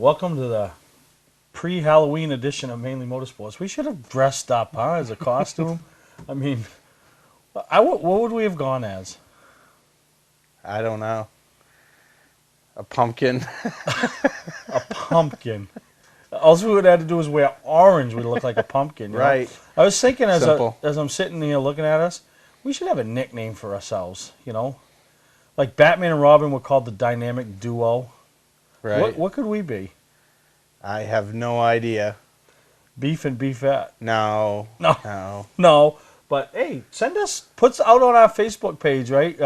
Welcome to the pre-Halloween edition of Mainly Motorsports. We should have dressed up, huh, as a costume. I mean, what would we have gone as? I don't know. A pumpkin. A pumpkin. All we would have had to do is wear orange. We'd look like a pumpkin. You know? Right. I was thinking as Simple. I'm sitting here looking at us, we should have a nickname for ourselves, you know? Like Batman and Robin were called the Dynamic Duo. Right. What could we be? I have no idea. Beef and Beefette. No. No. No. No. But, hey, puts out on our Facebook page, right?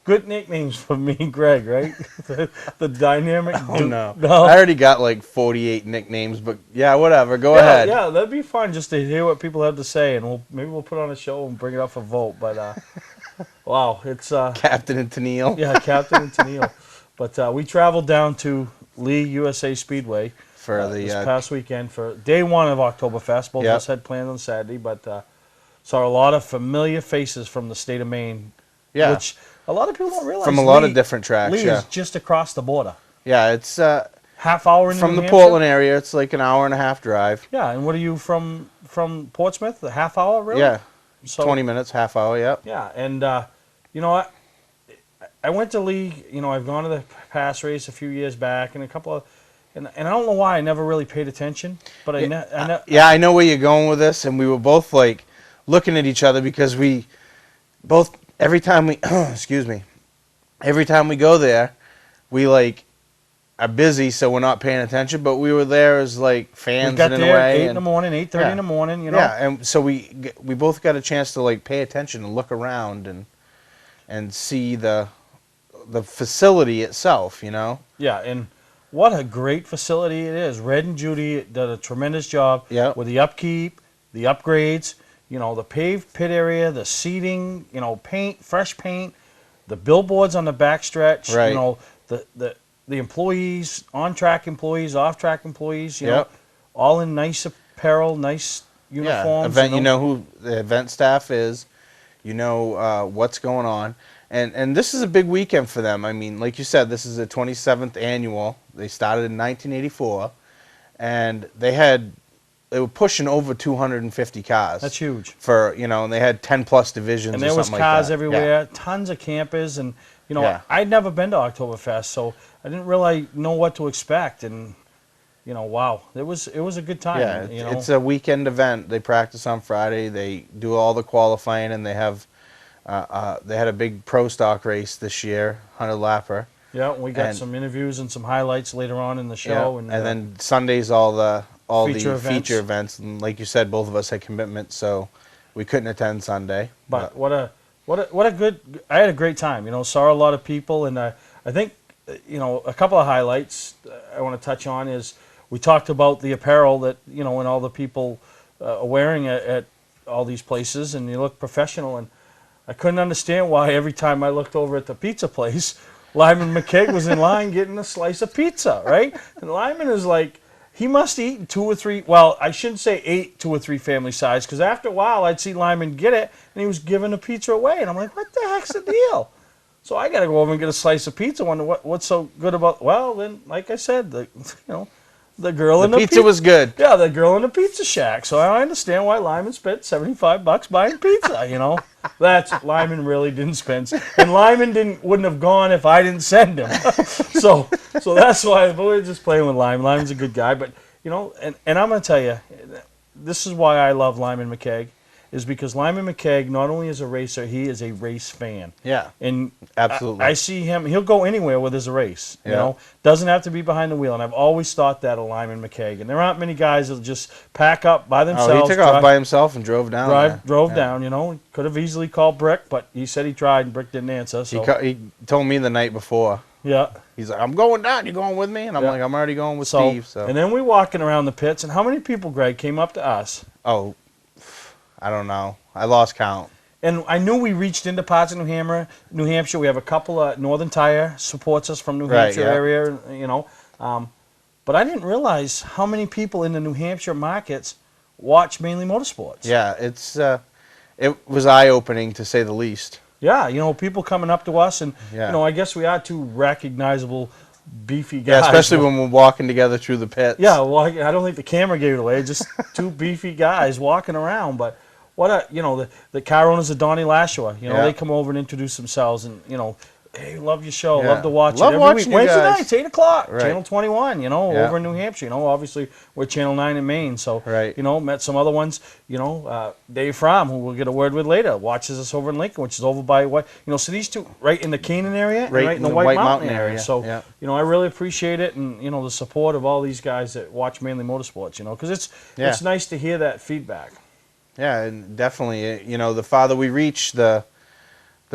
Good nicknames for me and Greg, right? the Dynamic Oh, no. No. I already got like 48 nicknames, but yeah, whatever. Go ahead. Yeah, that'd be fun just to hear what people have to say, and maybe we'll put on a show and bring it up for vote. But, wow, it's... Captain and Tennille. Yeah, Captain and Tennille. But we traveled down to Lee USA Speedway For this past weekend for day one of Oktoberfest. Both of us had plans on Saturday, but saw a lot of familiar faces from the state of Maine. Yeah. Which a lot of people don't realize. From a lot of different tracks, Lee yeah. is just across the border. Yeah, it's Half hour into from New the Hampshire? Portland area. It's like an hour and a half drive. Yeah, and what are you from Portsmouth? A half hour, really? Yeah, So, 20 minutes, half hour, yep. Yeah, and you know what? I went to Lee. You know, I've gone to the pass race a few years back, and a couple of, and I don't know why I never really paid attention, but I know where you're going with this, and we were both like looking at each other because we both every time we excuse me, every time we go there, we like are busy, so we're not paying attention. But we were there as like fans we got in there a way. 8 in the morning, 8:30 in the morning. You know. Yeah, and so we both got a chance to like pay attention and look around and see the facility itself. You know. Yeah, and what a great facility it is. Red and Judy did a tremendous job with the upkeep, the upgrades, you know, the paved pit area, the seating, you know, paint, fresh paint, the billboards on the backstretch, you know, the employees, on-track employees, off-track employees, you know, all in nice apparel, nice uniforms. You know who the event staff is, you know what's going on. And this is a big weekend for them. I mean, like you said, this is the 27th annual. They started in 1984, and they were pushing over 250 cars. That's huge. For, you know, and they had 10 plus divisions. And there was cars everywhere, tons of campers, and you know, I'd never been to Oktoberfest, so I didn't really know what to expect. And you know, wow, it was a good time. Yeah, you know? It's a weekend event. They practice on Friday. They do all the qualifying, and they have. They had a big pro stock race this year, 100 lapper. Yeah, we got some interviews and some highlights later on in the show. Yeah, and then Sunday's all the feature events. And like you said, both of us had commitments, so we couldn't attend Sunday. But what a good! I had a great time. You know, saw a lot of people, and I think you know a couple of highlights I want to touch on is we talked about the apparel that you know and all the people are wearing at all these places, and you look professional. And I couldn't understand why every time I looked over at the pizza place, Lyman McKeag was in line getting a slice of pizza, right? And Lyman is like, he must eat 2 or 3, well, I shouldn't say 8 2 or 3 family size, because after a while I'd see Lyman get it, and he was giving the pizza away. And I'm like, what the heck's the deal? So I got to go over and get a slice of pizza. Wonder what's so good about, well, then, like I said, the girl in the pizza was good. Yeah, the girl in the pizza shack. So I understand why Lyman spent $75 buying pizza, you know. Lyman really didn't spend. And Lyman wouldn't have gone if I didn't send him. so that's why we're just playing with Lyman. Lyman's a good guy. But, you know, and I'm going to tell you, this is why I love Lyman McKeag, is because Lyman McKeag not only is a racer, he is a race fan. Yeah, and absolutely. I see him, he'll go anywhere where there's a race, you know. Doesn't have to be behind the wheel. And I've always thought that of Lyman McKeag. And there aren't many guys that just pack up by themselves. Oh, he took off by himself and drove down. Drove down, you know. Could have easily called Brick, but he said he tried and Brick didn't answer. So. He told me the night before. Yeah. He's like, I'm going down. You going with me? And I'm like, I'm already going with Steve. So. And then we're walking around the pits. And how many people, Greg, came up to us? Oh, I don't know. I lost count. And I knew we reached into parts of New Hampshire. We have a couple of Northern Tire supports us from New Hampshire area, you know. But I didn't realize how many people in the New Hampshire markets watch Mainly Motorsports. Yeah, it was eye-opening to say the least. Yeah, you know, people coming up to us, and you know, I guess we are two recognizable beefy guys. Yeah, especially when we're walking together through the pits. Yeah, well, I don't think the camera gave it away. Just two beefy guys walking around. But what the car owners of Donnie, Lashua, they come over and introduce themselves, and hey, love your show, love to watch it every week. Wednesday nights, 8 o'clock, right. Channel 21, over in New Hampshire. Obviously we're Channel 9 in Maine, so met some other ones. Dave Frahm, who we'll get a word with later, watches us over in Lincoln, which is over by so these two right in the Canaan area, right in the White Mountain area. So I really appreciate it, and the support of all these guys that watch Mainly Motorsports. Because it's nice to hear that feedback. Yeah, and definitely, the farther we reach, the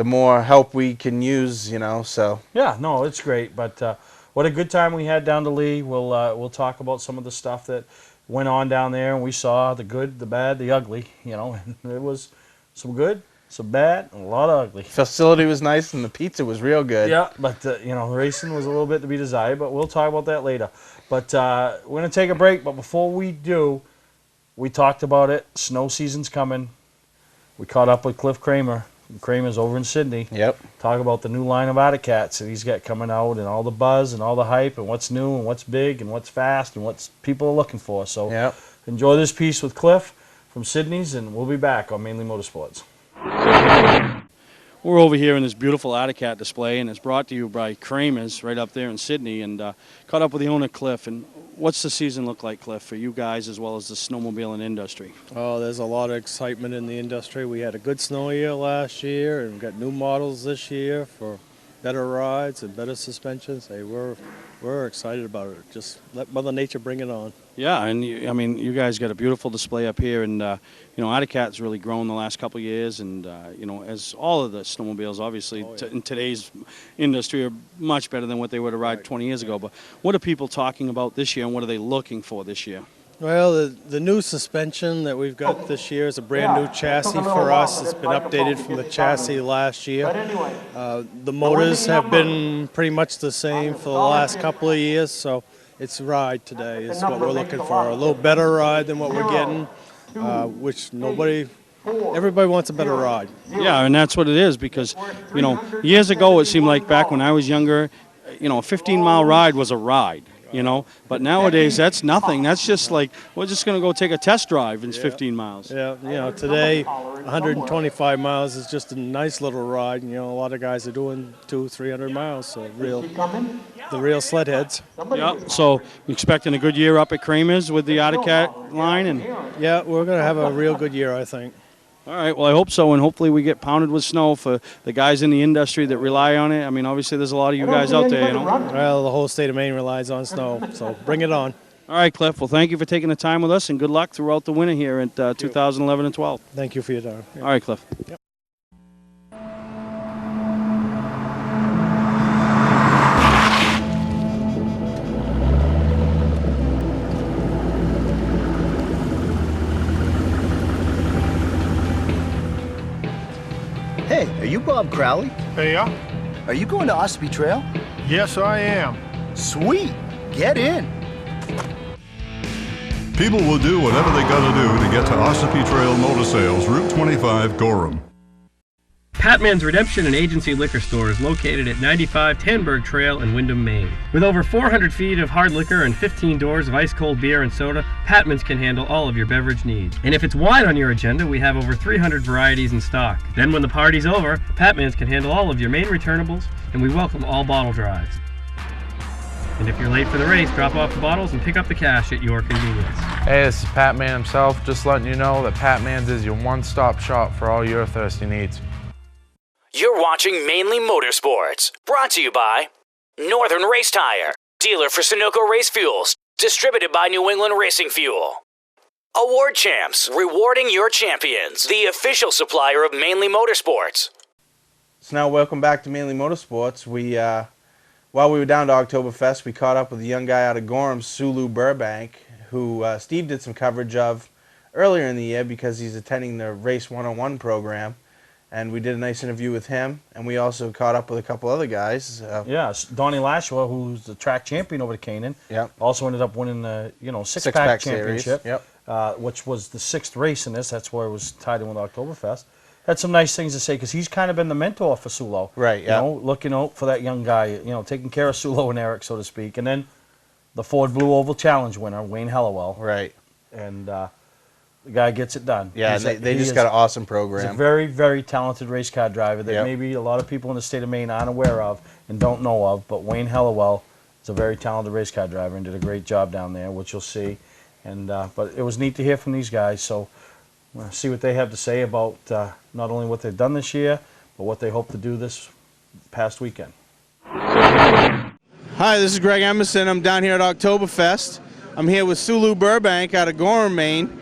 more help we can use, so. Yeah, no, it's great. But what a good time we had down to Lee. We'll talk about some of the stuff that went on down there, and we saw the good, the bad, the ugly, and there was some good, some bad, and a lot of ugly. Facility was nice, and the pizza was real good. Yeah, but, the racing was a little bit to be desired, but we'll talk about that later. But we're going to take a break, but before we do, we talked about it. Snow season's coming. We caught up with Cliff Kramer. Kramer's over in Sydney. Yep. Talk about the new line of Autocats that he's got coming out, and all the buzz and all the hype, and what's new and what's big and what's fast and what people are looking for. So enjoy this piece with Cliff from Sydney's, and we'll be back on Mainly Motorsports. We're over here in this beautiful Autocat display, and it's brought to you by Kramer's right up there in Sydney, and caught up with the owner, Cliff. And what's the season look like, Cliff, for you guys as well as the snowmobiling industry? Oh, there's a lot of excitement in the industry. We had a good snow year last year, and we've got new models this year for better rides and better suspensions. Hey, we're excited about it. Just let Mother Nature bring it on. Yeah, and you guys got a beautiful display up here, and Autocat's really grown the last couple of years, and as all of the snowmobiles, obviously, in today's industry, are much better than what they would have ride 20 years ago. But what are people talking about this year, and what are they looking for this year? Well, the new suspension that we've got this year is a brand new chassis for us. It's been updated from the chassis last year. The motors have been pretty much the same for the last couple of years, so it's ride today is what we're looking for. A little better ride than what we're getting, which everybody wants a better ride. Yeah, and that's what it is, because, years ago it seemed like back when I was younger, a 15-mile ride was a ride. But nowadays that's nothing. That's just like, we're just going to go take a test drive in 15 miles. Yeah, today 125 miles is just a nice little ride. A lot of guys are doing 200-300 miles, so the real sled heads. Yeah, so expecting a good year up at Kramer's with the Autocat line? And yeah, we're going to have a real good year, I think. All right, well, I hope so, and hopefully we get pounded with snow for the guys in the industry that rely on it. I mean, obviously there's a lot of you guys out there, Well, the whole state of Maine relies on snow, so bring it on. All right, Cliff, well, thank you for taking the time with us, and good luck throughout the winter here at 2011 and 12. Thank you for your time. All right, Cliff. Yep. Hey, are you Bob Crowley? Hey, yeah? Are you going to Ossipee Trail? Yes, I am. Sweet! Get in! People will do whatever they gotta do to get to Ossipee Trail Motor Sales, Route 25, Gorham. Patman's Redemption and Agency Liquor Store is located at 95 Tanberg Trail in Windham, Maine. With over 400 feet of hard liquor and 15 doors of ice-cold beer and soda, Patman's can handle all of your beverage needs. And if it's wine on your agenda, we have over 300 varieties in stock. Then when the party's over, Patman's can handle all of your Maine returnables, and we welcome all bottle drives. And if you're late for the race, drop off the bottles and pick up the cash at your convenience. Hey, this is Pat Man himself, just letting you know that Pat Man's is your one-stop shop for all your thirsty needs. You're watching Mainly Motorsports, brought to you by Northern Race Tire, dealer for Sunoco Race Fuels, distributed by New England Racing Fuel. Award Champs, rewarding your champions, the official supplier of Mainly Motorsports. So now welcome back to Mainly Motorsports. While we were down to Oktoberfest, we caught up with a young guy out of Gorham, Sulo, Burbank, who Steve did some coverage of earlier in the year because he's attending the Race 101 program. And we did a nice interview with him, and we also caught up with a couple other guys. Yeah, Donnie Lashua, who's the track champion over at Canaan, also ended up winning the six-pack championship, series. which was the 6th race in this. That's why it was tied in with Oktoberfest. had some nice things to say because he's kind of been the mentor for Sulo. Right, yeah. You know, looking out for that young guy, you know, taking care of Sulo and Eric, so to speak. And then the Ford Blue Oval Challenge winner, Wayne Helliwell. Right. And the guy gets it done. Yeah, they just got an awesome program. He's a very, very talented race car driver that Yep. maybe a lot of people in the state of Maine aren't aware of and don't know of. But Wayne Helliwell is a very talented race car driver and did a great job down there, which you'll see. And but it was neat to hear from these guys. So we'll see what they have to say about not only what they've done this year, but what they hope to do this past weekend. Hi, this is Greg Emerson. I'm down here at Oktoberfest. I'm here with Sulo Burbank out of Gorham, Maine.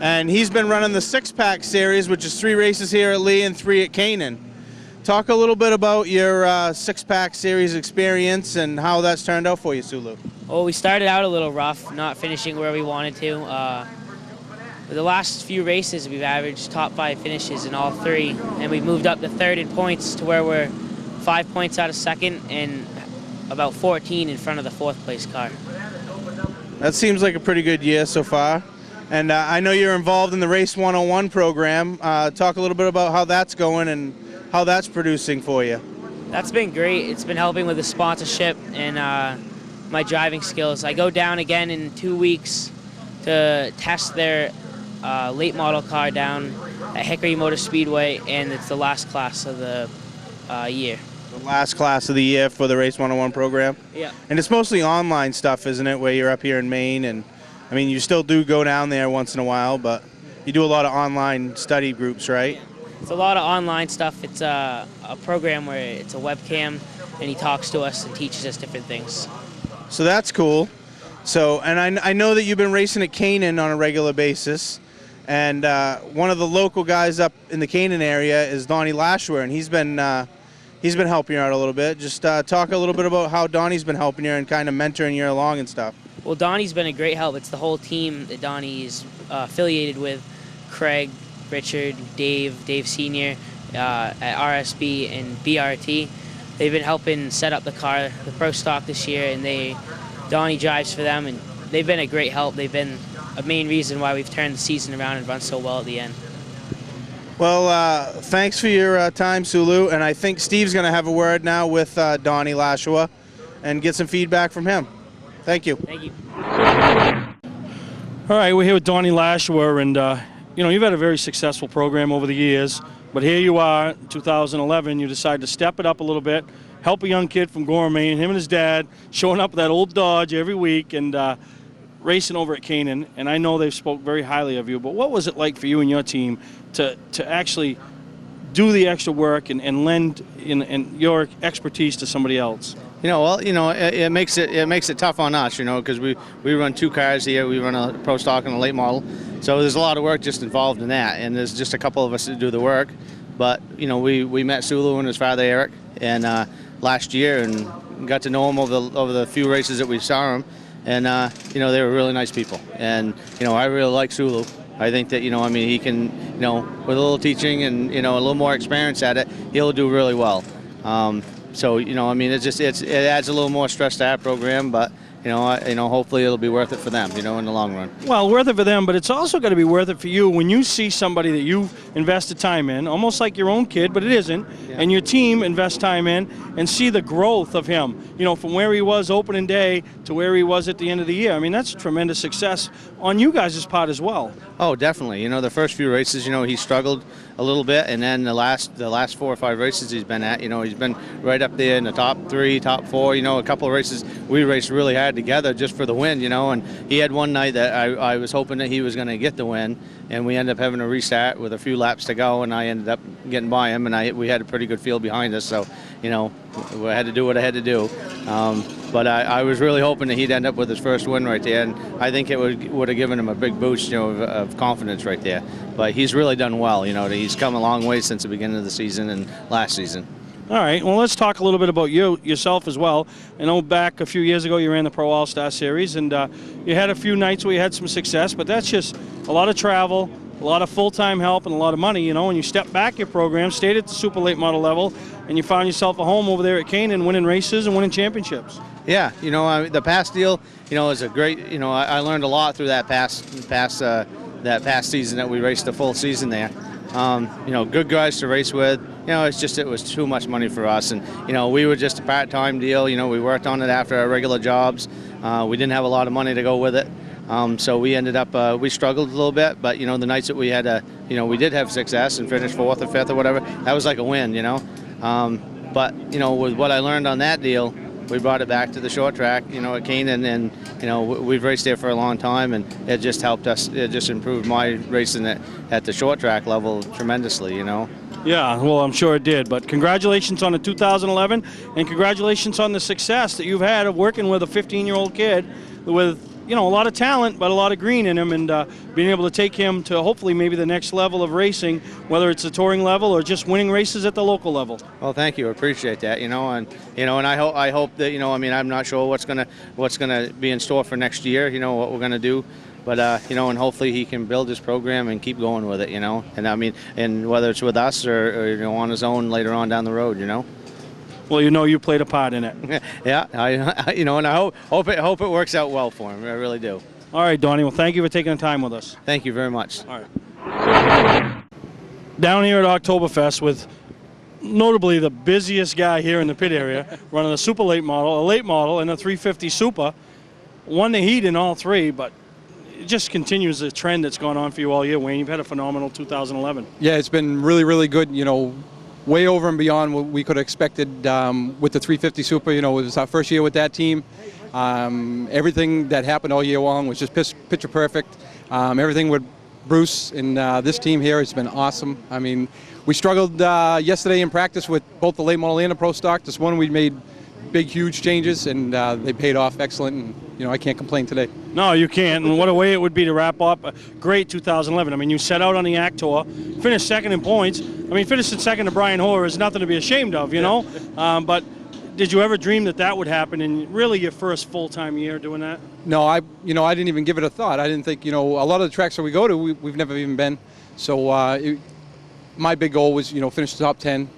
And he's been running the six-pack series, which is 3 races here at Lee and 3 at Canaan. Talk a little bit about your six-pack series experience and how that's turned out for you, Sulo. Well, we started out a little rough, not finishing where we wanted to. The last few races, we've averaged top 5 finishes in all 3, and we've moved up to 3rd in points to where we're 5 points out of 2nd and about 14 in front of the 4th place car. That seems like a pretty good year so far. And I know you're involved in the Race 101 program. Talk a little bit about how that's going and how that's producing for you. That's been great. It's been helping with the sponsorship and my driving skills. I go down again in 2 weeks to test their late model car down at Hickory Motor Speedway, and it's the last class of the year. The last class of the year for the Race 101 program? Yeah. And it's mostly online stuff, isn't it, where you're up here in Maine? And I mean, you still do go down there once in a while, but you do a lot of online study groups, right? It's a lot of online stuff. It's a program where it's a webcam, and he talks to us and teaches us different things. So that's cool. So, and I know that you've been racing at Canaan on a regular basis, and one of the local guys up in the Canaan area is Donnie Lashua, and he's been helping you out a little bit. Just talk a little bit about how Donnie's been helping you and kind of mentoring you along and stuff. Well, Donnie's been a great help. It's the whole team that Donnie is affiliated with. Craig, Richard, Dave Sr. At RSB and BRT. They've been helping set up the car, the Pro Stock this year, and Donnie drives for them, and they've been a great help. They've been a main reason why we've turned the season around and run so well at the end. Well, thanks for your time, Sulo, and I think Steve's going to have a word now with Donnie Lashua and get some feedback from him. Thank you. Thank you. All right, we're here with Donnie Lashua, and you know, you've had a very successful program over the years, but here you are, 2011, you decide to step it up a little bit, help a young kid from Gorham, Maine, him and his dad, showing up with that old Dodge every week and racing over at Canaan, and I know they've spoke very highly of you, but what was it like for you and your team to actually do the extra work and lend in your expertise to somebody else? You know, well, you know, it makes it tough on us, you know, because we run 2 cars here. We run a Pro Stock and a late model, so there's a lot of work just involved in that. And there's just a couple of us to do the work. But you know, we met Sulo and his father Eric, and last year, and got to know him over the few races that we saw him. And you know, they were really nice people. And you know, I really like Sulo. I think that, you know, I mean, he can, you know, with a little teaching and, you know, a little more experience at it, he'll do really well. So, you know, I mean, it adds a little more stress to our program, but, you know, hopefully it'll be worth it for them, you know, in the long run. Well, worth it for them, but it's also got to be worth it for you when you see somebody that you've invested time in, almost like your own kid, but it isn't, and your team invests time in, and see the growth of him, you know, from where he was opening day to where he was at the end of the year. I mean, that's tremendous success on you guys' part as well. Oh, definitely. You know, the first few races, you know, he struggled a little bit, and then the last 4 or 5 races he's been at, you know, he's been right up there in the top 3, top 4. You know, a couple of races we raced really hard together just for the win, you know, and he had one night that I was hoping that he was going to get the win, and we ended up having to restart with a few laps to go, and I ended up getting by him, and we had a pretty good field behind us, so, you know, I had to do what I had to do. But I was really hoping that he'd end up with his first win right there, and I think it would have given him a big boost, you know, of confidence right there. But he's really done well, you know. He's come a long way since the beginning of the season and last season. All right, well, let's talk a little bit about yourself as well. I know back a few years ago you ran the Pro All-Star Series, and you had a few nights where you had some success, but that's just a lot of travel, a lot of full-time help, and a lot of money, you know, and you stepped back your program, stayed at the super late model level, and you found yourself a home over there at Canaan, winning races and winning championships. Yeah, you know, the past deal, you know, is a great, you know, I learned a lot through that past season that we raced the full season there. good guys to race with. It was too much money for us, and we were just a part-time deal. We worked on it after our regular jobs. We didn't have a lot of money to go with it, so we ended up we struggled a little bit. But the nights that we had we did have success and finished 4th or 5th or whatever. That was like a win, But with what I learned on that deal, we brought it back to the short track, at Canaan, and we've raced there for a long time, and it just helped us. It just improved my racing at the short track level tremendously, Yeah, well, I'm sure it did. But congratulations on the 2011, and congratulations on the success that you've had of working with a 15-year-old kid with a lot of talent, but a lot of green in him, and being able to take him to hopefully maybe the next level of racing, whether it's the touring level or just winning races at the local level. Well, thank you. I appreciate that. And I hope that I'm not sure what's gonna be in store for next year. What we're gonna do. But, and hopefully he can build his program and keep going with it, and and whether it's with us or on his own later on down the road, Well, you played a part in it. Yeah, and I hope it works out well for him. I really do. All right, Donnie. Well, thank you for taking the time with us. Thank you very much. All right. Down here at Oktoberfest with notably the busiest guy here in the pit area, running a super late model, a late model, and a 350 Super. Won the heat in all three, but it just continues the trend that's gone on for you all year, Wayne. You've had a phenomenal 2011. Yeah, it's been really, really good. Way over and beyond what we could have expected with the 350 Super. It was our first year with that team. Everything that happened all year long was just picture perfect. Everything with Bruce and this team here has been awesome. We struggled yesterday in practice with both the late model and the pro stock. This one we made big, huge changes, and they paid off excellent. And I can't complain today. No, you can't. And what a way it would be to wrap up a great 2011. You set out on the ACT Tour, finished second in points. Finishing second to Brian Hoare is nothing to be ashamed of, But did you ever dream that would happen in really your first full-time year doing that? No, I didn't even give it a thought. I didn't think, a lot of the tracks that we go to, we've never even been. So my big goal was, finish the top 10,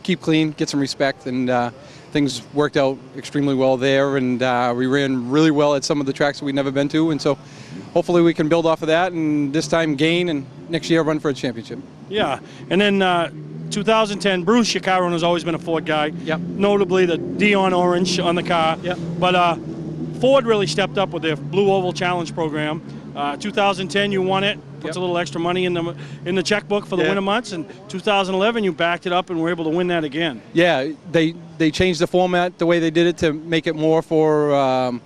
keep clean, get some respect, and things worked out extremely well there, and we ran really well at some of the tracks that we'd never been to, and so hopefully we can build off of that and this time gain, and next year run for a championship. Yeah, and then 2010, Bruce, your car owner, has always been a Ford guy. Yep. Notably the Dion Orange on the car. Yep. But Ford really stepped up with their Blue Oval Challenge program. 2010, you won it. Puts a little extra money in the checkbook for the winter months. And 2011, you backed it up and were able to win that again. Yeah, they changed the format the way they did it to make it more for a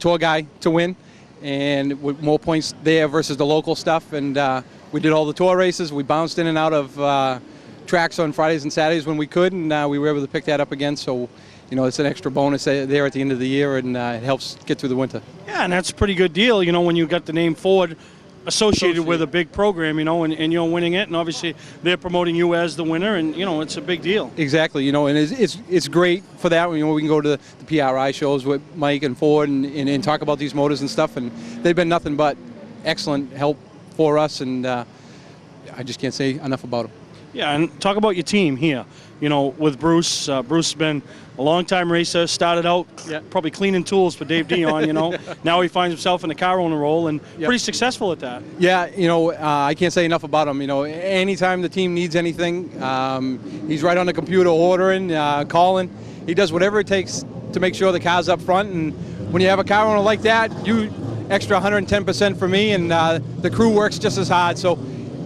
tour guy to win, and with more points there versus the local stuff. And we did all the tour races. We bounced in and out of tracks on Fridays and Saturdays when we could, and we were able to pick that up again. So, it's an extra bonus there at the end of the year, and it helps get through the winter. Yeah, and that's a pretty good deal, when you got the name Ford associated with a big program, and you're winning it, and obviously they're promoting you as the winner, and it's a big deal. Exactly, and it's great for that. We can go to the PRI shows with Mike and Ford and talk about these motors and stuff, and they've been nothing but excellent help for us, and I just can't say enough about them. Yeah, and talk about your team here. With Bruce. Bruce has been a long-time racer, started out probably cleaning tools for Dave Dion, Now he finds himself in the car owner role, and pretty successful at that. Yeah, I can't say enough about him. Anytime the team needs anything, he's right on the computer ordering, calling. He does whatever it takes to make sure the car's up front, and when you have a car owner like that, you extra 110% for me, and the crew works just as hard. So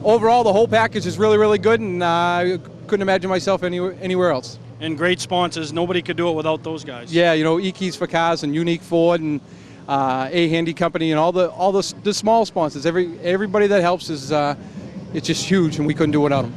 overall, the whole package is really, really good, and couldn't imagine myself anywhere else. And great sponsors. Nobody could do it without those guys. Yeah, E-Keys for Cars and Unique Ford and A Handy Company and all the small sponsors. Everybody that helps is it's just huge, and we couldn't do without them.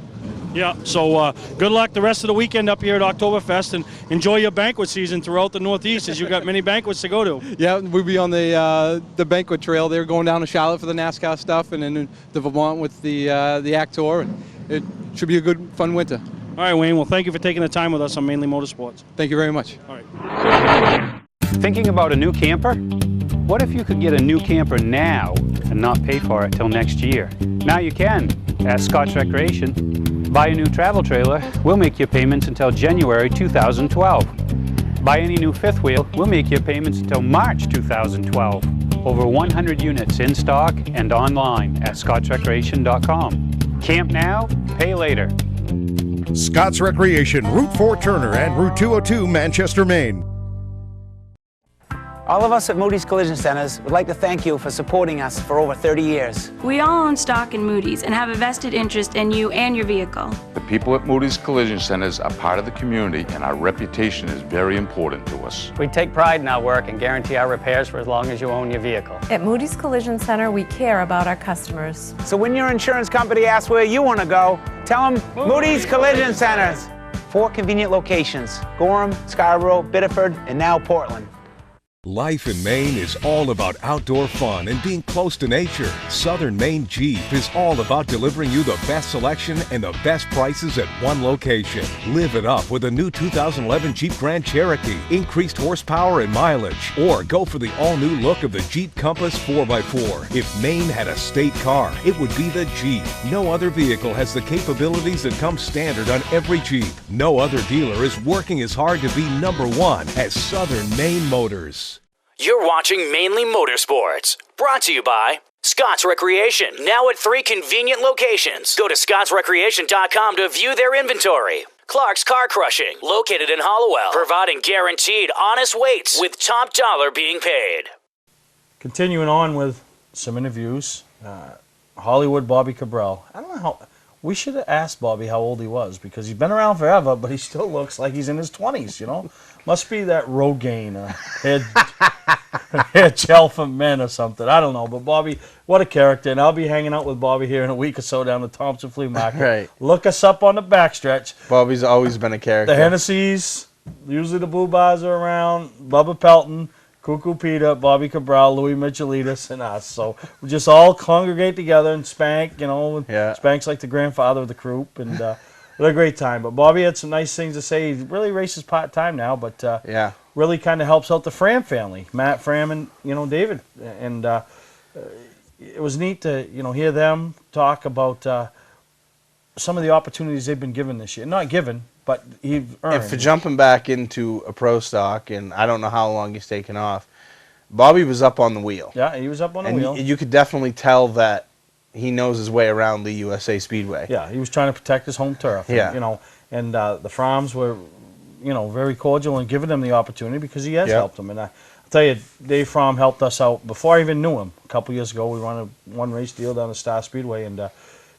Yeah, so good luck the rest of the weekend up here at Oktoberfest, and enjoy your banquet season throughout the Northeast, as you've got many banquets to go to. Yeah, we'll be on the banquet trail. They're going down to Charlotte for the NASCAR stuff, and then the Vermont with the ACT Tour, and it should be a good, fun winter. All right, Wayne. Well, thank you for taking the time with us on Mainly Motorsports. Thank you very much. All right. Thinking about a new camper? What if you could get a new camper now and not pay for it till next year? Now you can. Ask Scotch Recreation. Buy a new travel trailer, we'll make your payments until January 2012. Buy any new fifth wheel, we'll make your payments until March 2012. Over 100 units in stock and online at scotchrecreation.com. Camp now, pay later. Scott's Recreation, Route 4 Turner and Route 202 Manchester, Maine. All of us at Moody's Collision Centers would like to thank you for supporting us for over 30 years. We all own stock in Moody's and have a vested interest in you and your vehicle. The people at Moody's Collision Centers are part of the community, and our reputation is very important to us. We take pride in our work and guarantee our repairs for as long as you own your vehicle. At Moody's Collision Center, we care about our customers. So when your insurance company asks where you want to go, tell them Moody's Collision Centers. 4 convenient locations: Gorham, Scarborough, Biddeford, and now Portland. Life in Maine is all about outdoor fun and being close to nature. Southern Maine Jeep is all about delivering you the best selection and the best prices at one location. Live it up with a new 2011 Jeep Grand Cherokee, increased horsepower and mileage. Or go for the all-new look of the Jeep Compass 4x4. If Maine had a state car, it would be the Jeep. No other vehicle has the capabilities that come standard on every Jeep. No other dealer is working as hard to be #1 as Southern Maine Motors. You're watching Mainly Motorsports, brought to you by Scott's Recreation, now at 3 convenient locations. Go to scottsrecreation.com to view their inventory. Clark's Car Crushing, located in Helliwell, providing guaranteed honest weights with top dollar being paid. Continuing on with some interviews, Hollywood Bobby Cabral. I don't know how. We should have asked Bobby how old he was, because he's been around forever, but he still looks like he's in his 20s, you know? Must be that Rogaine, hair gel for men or something. I don't know. But Bobby, what a character. And I'll be hanging out with Bobby here in a week or so down the Thompson Flea Market. Right. Look us up on the backstretch. Bobby's always been a character. The Hennessy's, usually the Blue Bars are around, Bubba Pelton, Cuckoo Peter, Bobby Cabral, Louis Michelitis, and us. So we just all congregate together and Spank, you know. And Spank's like the grandfather of the group, and what a great time. But Bobby had some nice things to say. He really races part-time now, but really kind of helps out the Frahm family, Matt Frahm and, you know, David. And it was neat to, you know, hear them talk about some of the opportunities they've been given this year. Not given, but he's earned. And for jumping back into a pro stock, and I don't know how long he's taken off, Bobby was up on the wheel. Yeah, he was up on the wheel. You could definitely tell that he knows his way around Lee USA Speedway. Yeah, he was trying to protect his home turf. Yeah. And, you know, and the Frahms were, you know, very cordial in giving him the opportunity, because he has helped them. And I'll tell you, Dave Frahm helped us out before I even knew him. A couple years ago, we ran a one-race deal down at Star Speedway, and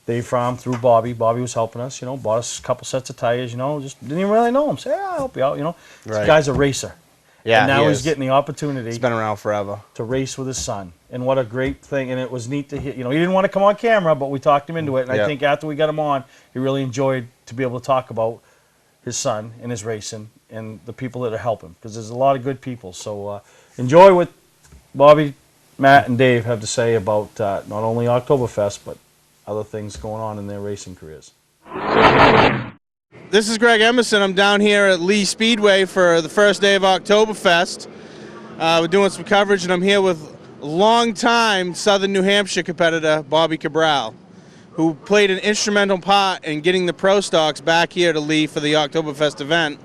Dave Frahm through Bobby. Bobby was helping us, you know, bought us a couple sets of tires, you know, just didn't even really know him. Say, yeah, I'll help you out, you know. Right. This guy's a racer. Yeah, and now he's getting the opportunity. He's been around forever. To race with his son. And what a great thing. And it was neat to hear. You know, he didn't want to come on camera, but we talked him into it. And I think after we got him on, he really enjoyed to be able to talk about his son and his racing and the people that are helping. Because there's a lot of good people. So enjoy what Bobby, Matt, and Dave have to say about not only Oktoberfest, but other things going on in their racing careers. This is Greg Emerson. I'm down here at Lee Speedway for the first day of Oktoberfest. We're doing some coverage, and I'm here with longtime Southern New Hampshire competitor Bobby Cabral, who played an instrumental part in getting the Pro Stocks back here to Lee for the Oktoberfest event.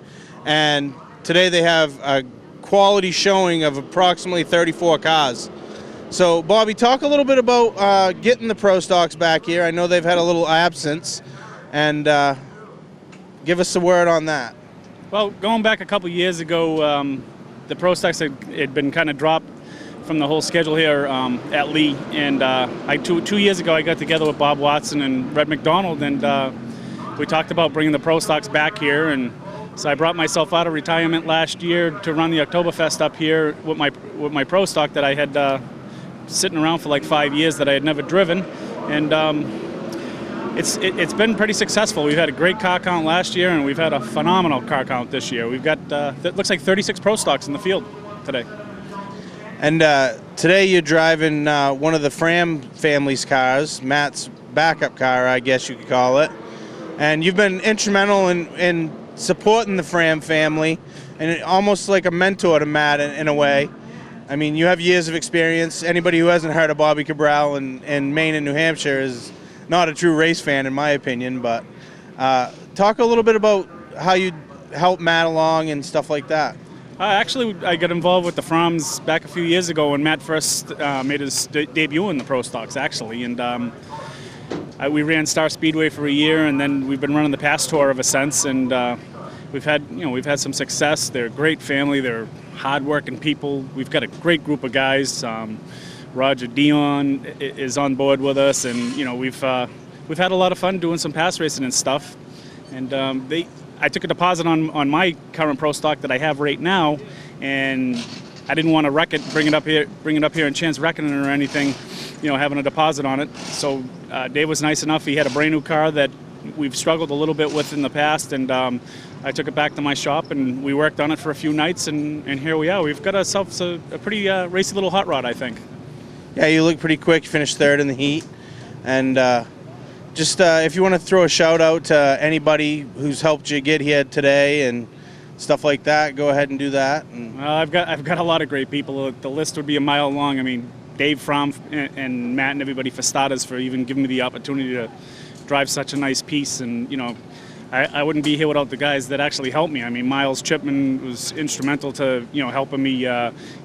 And today they have a quality showing of approximately 34 cars. So, Bobby, talk a little bit about getting the Pro Stocks back here. I know they've had a little absence, and give us a word on that. Well, going back a couple years ago, the Pro Stocks had been kind of dropped from the whole schedule here at Lee, and two years ago I got together with Bob Watson and Red McDonald, and we talked about bringing the Pro Stocks back here, and so I brought myself out of retirement last year to run the Oktoberfest up here with my Pro Stock that I had sitting around for like 5 years that I had never driven, and it's been pretty successful. We've had a great car count last year, and we've had a phenomenal car count this year. We've got it looks like 36 Pro Stocks in the field today. And today you're driving one of the Frahm family's cars, Matt's backup car, I guess you could call it. And you've been instrumental in supporting the Frahm family, and almost like a mentor to Matt in a way. I mean, you have years of experience. Anybody who hasn't heard of Bobby Cabral in Maine and New Hampshire is not a true race fan, in my opinion. But talk a little bit about how you help Matt along and stuff like that. Actually, I got involved with the Frahms back a few years ago when Matt first made his debut in the Pro Stocks, actually. And we ran Star Speedway for a year, and then we've been running the Pass Tour ever since. And we've had some success. They're a great family. They're hard-working people. We've got a great group of guys. Roger Dion is on board with us, and we've had a lot of fun doing some pass racing and stuff. And I took a deposit on my current Pro Stock that I have right now, and I didn't want to wreck it, bring it up here and chance wrecking it or anything, having a deposit on it. So Dave was nice enough. He had a brand new car that we've struggled a little bit with in the past, and I took it back to my shop and we worked on it for a few nights, and here we are. We've got ourselves a pretty racy little hot rod, I think. Yeah, you look pretty quick. You finished third in the heat. And just if you want to throw a shout out to anybody who's helped you get here today and stuff like that, go ahead and do that. And I've got a lot of great people. The list would be a mile long. I mean, Dave Frahm and Matt and everybody for starters for even giving me the opportunity to drive such a nice piece. And I wouldn't be here without the guys that actually helped me. I mean, Miles Chipman was instrumental to helping me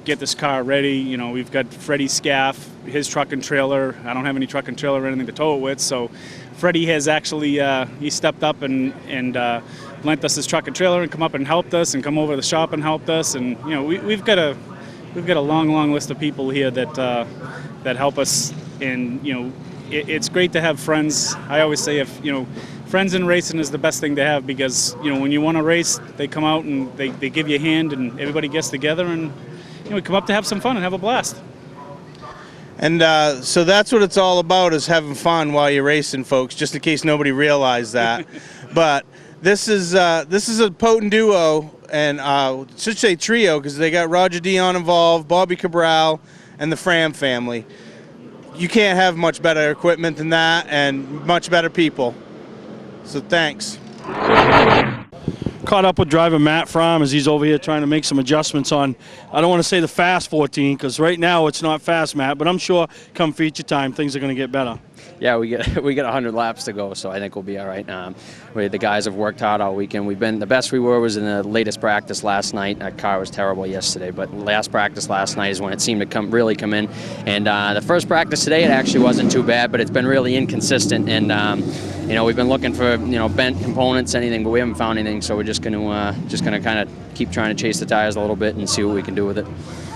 get this car ready. We've got Freddie Scaff, his truck and trailer. I don't have any truck and trailer or anything to tow it with, so Freddie has actually he stepped up and lent us his truck and trailer and come up and helped us and come over to the shop and helped us. And we've got a long list of people here that help us. And it's great to have friends. I always say friends in racing is the best thing to have, because when you want to race, they come out and they give you a hand, and everybody gets together, and we come up to have some fun and have a blast. And so that's what it's all about, is having fun while you're racing, folks, just in case nobody realized that. But this is a potent duo, and should say trio, because they got Roger Dion involved, Bobby Cabral, and the Frahm family. You can't have much better equipment than that, and much better people. So thanks. Caught up with driver Matt Frahm as he's over here trying to make some adjustments on, I don't want to say the fast 14, because right now it's not fast, Matt, but I'm sure come feature time things are going to get better. Yeah, we get 100 laps to go, so I think we'll be all right. The guys have worked hard all weekend. The best we were was in the latest practice last night. Our car was terrible yesterday, but last practice last night is when it seemed to really come in. And the first practice today, it actually wasn't too bad, but it's been really inconsistent. And we've been looking for bent components, anything, but we haven't found anything. So we're just going to kind of keep trying to chase the tires a little bit and see what we can do with it.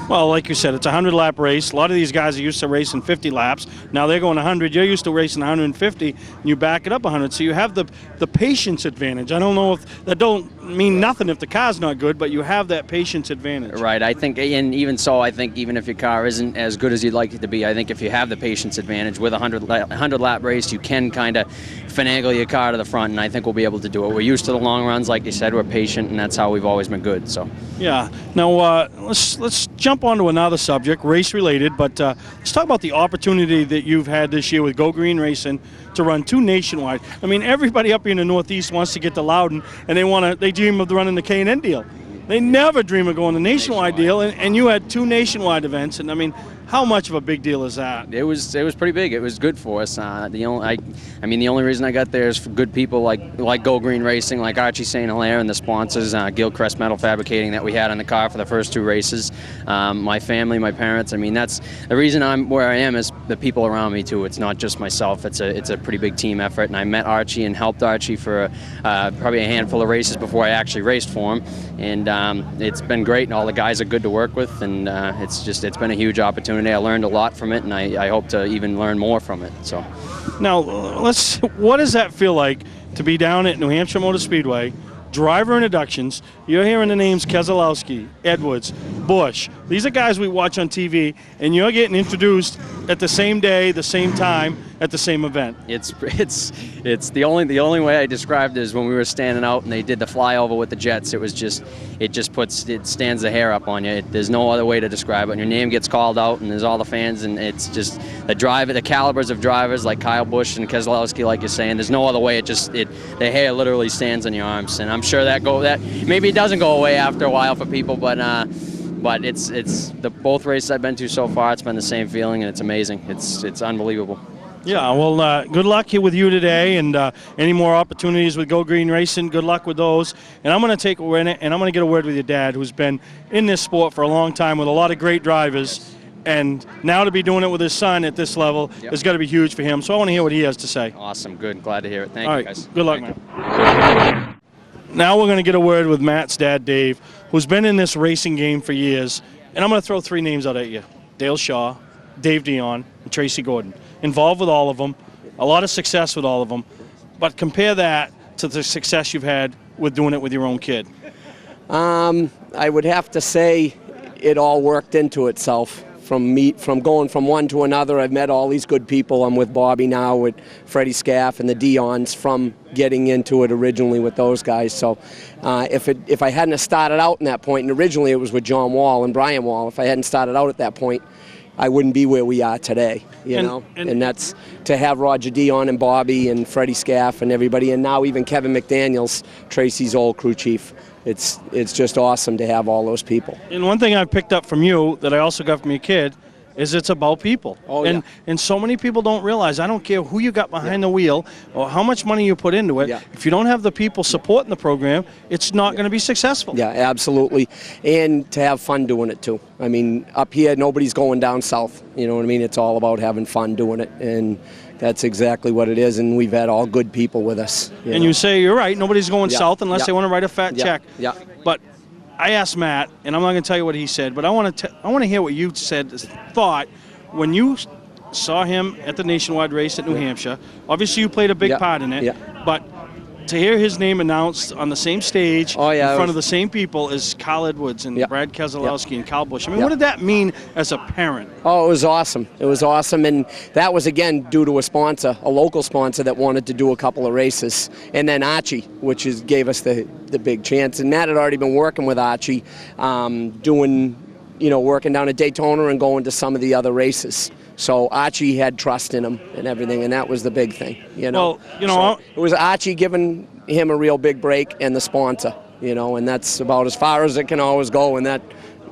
Well, like you said, it's a 100-lap race. A lot of these guys are used to racing 50 laps. Now they're going 100. You're used to racing 150, and you back it up 100. So you have the patience advantage. I don't know if that don't mean nothing if the car's not good, but you have that patience advantage. Right. I think, and even so, I think even if your car isn't as good as you'd like it to be, I think if you have the patience advantage with a 100-lap race, you can kind of finagle your car to the front, and I think we'll be able to do it. We're used to the long runs, like you said. We're patient, and that's how we've always been good. So. Yeah. Now let's jump on to another subject, race related, but let's talk about the opportunity that you've had this year with Go Green Racing to run 2 nationwide. I mean, everybody up here in the Northeast wants to get to Loudon, and they dream of running the K&N deal. They never dream of going the nationwide deal, and you had 2 nationwide events, and I mean, how much of a big deal is that? It was pretty big. It was good for us. The only reason I got there is for good people like Go Green Racing, like Archie St. Hilaire, and the sponsors, Gilcrest Metal Fabricating that we had on the car for the first 2 races. My family, my parents. I mean, that's the reason I'm where I am, is the people around me too. It's not just myself. It's a pretty big team effort, and I met Archie and helped Archie for probably a handful of races before I actually raced for him, and it's been great. And all the guys are good to work with, and it's been a huge opportunity. I learned a lot from it, and I hope to even learn more from it. So, now what does that feel like to be down at New Hampshire Motor Speedway, driver introductions? You're hearing the names Keselowski, Edwards, Busch. These are guys we watch on TV, and you're getting introduced at the same day, the same time, at the same event. It's the only way I described it is when we were standing out and they did the flyover with the jets. It stands the hair up on you. There's no other way to describe it. And your name gets called out, and there's all the fans, and it's just the calibers of drivers like Kyle Busch and Keselowski, like you're saying. There's no other way. The hair literally stands on your arms, and I'm sure that maybe it doesn't go away after a while for people, but it's the both races I've been to so far. It's been the same feeling, and it's amazing. It's unbelievable. Yeah, well, good luck here with you today, and any more opportunities with Go Green Racing, good luck with those. And I'm going to take a word, and I'm going to get a word with your dad, who's been in this sport for a long time with a lot of great drivers. And now to be doing it with his son at this level is got to be huge for him. So I want to hear what he has to say. Awesome. Good. Glad to hear it. Thank All you, right. guys. Good luck, man. Now we're going to get a word with Matt's dad, Dave, who's been in this racing game for years. And I'm going to throw 3 names out at you. Dale Shaw, Dave Dion, and Tracy Gordon. Involved with all of them. A lot of success with all of them. But compare that to the success you've had with doing it with your own kid. I would have to say it all worked into itself. From going from one to another, I've met all these good people. I'm with Bobby now, with Freddie Scaff and the Dions from getting into it originally with those guys. So if I hadn't have started out in that point, and originally it was with John Wall and Brian Wall, if I hadn't started out at that point, I wouldn't be where we are today, you know. And that's to have Roger Dion and Bobby and Freddie Scaff and everybody, and now even Kevin McDaniels, Tracy's old crew chief. It's just awesome to have all those people. And one thing I've picked up from you that I also got from your kid is it's about people. Oh, and so many people don't realize, I don't care who you got behind the wheel or how much money you put into it, if you don't have the people supporting the program, it's not going to be successful. Yeah, absolutely. And to have fun doing it too. I mean, up here, nobody's going down south. You know what I mean? It's all about having fun doing it. And that's exactly what it is, and we've had all good people with us. And you say, you're right, nobody's going south unless they want to write a fat check. Yeah. But I asked Matt, and I'm not going to tell you what he said, but I want to hear what you thought when you saw him at the nationwide race at New Hampshire. Obviously, you played a big part in it, but to hear his name announced on the same stage in front of the same people as Carl Edwards and Brad Keselowski and Kyle Busch. I mean, what did that mean as a parent? Oh, it was awesome. It was awesome, and that was, again, due to a sponsor, a local sponsor that wanted to do a couple of races. And then Archie, which gave us the big chance. And Matt had already been working with Archie, working down at Daytona and going to some of the other races. So Archie had trust in him and everything, and that was the big thing, you know. Well, so it was Archie giving him a real big break and the sponsor, you know, and that's about as far as it can always go, and that,